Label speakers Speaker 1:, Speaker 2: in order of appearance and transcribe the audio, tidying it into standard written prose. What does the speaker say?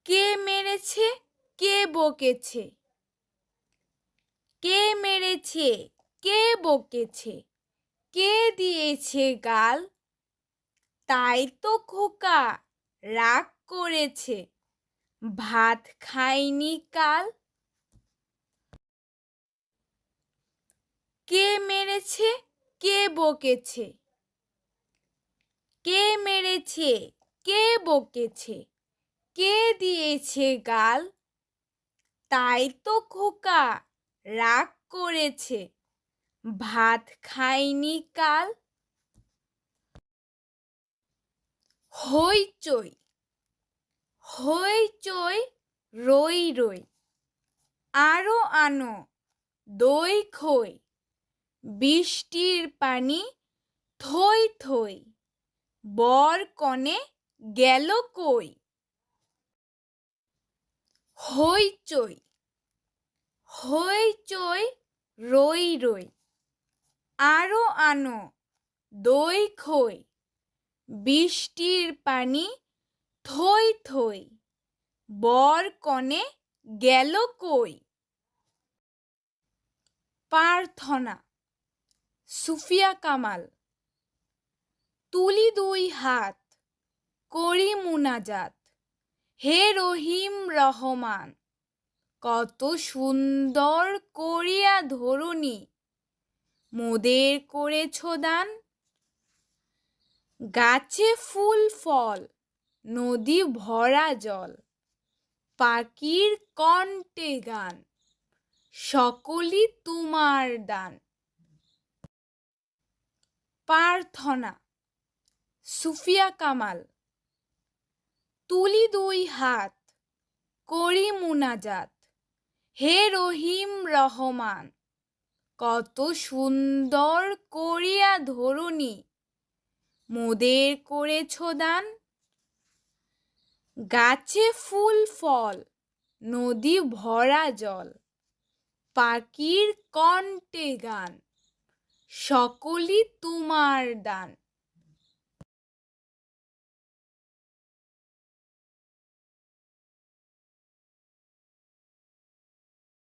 Speaker 1: কে মেরেছে কে বকেছে? কে মেরেছে কে বকেছে? কে দিয়েছে গাল? তাই তো খোকা রাগ করেছে, ভাত খায়নি কাল। কে মেরেছে কে বকেছে? কে মেরেছে কে বকেছে? কে দিয়েছে গাল? তাই তো খোকা রাগ করেছে, ভাত খায়নি কাল। হইচই হইচই রই রই, আরো আনো দই খই, বৃষ্টির পানি থই থই, বর কনে গেল কই? হইচই হইচই রই রই, আরো আনো দই খই, বৃষ্টির পানি থই থই, বর কনে গেল কই? প্রার্থনা সুফিয়া কামাল। তুলি দুই হাত করি মুনাজাত, হে রহিম রহমান, কত সুন্দর করিয়া ধরণী মোদের করেছ দান। গাছে ফুল ফল নদী ভরা জল, পাখির কণ্ঠে গান, সকলই তোমার দান। প্রার্থনা সুফিয়া কামাল। তুলি দুই হাত করি মুনাজাত, হে রহিম রহমান, কত সুন্দর করিয়া ধরণী মোদের করেছ দান। গাছে ফুল ফল নদী ভরা জল, পাখির কণ্ঠে গান, সকলই তোমার দান।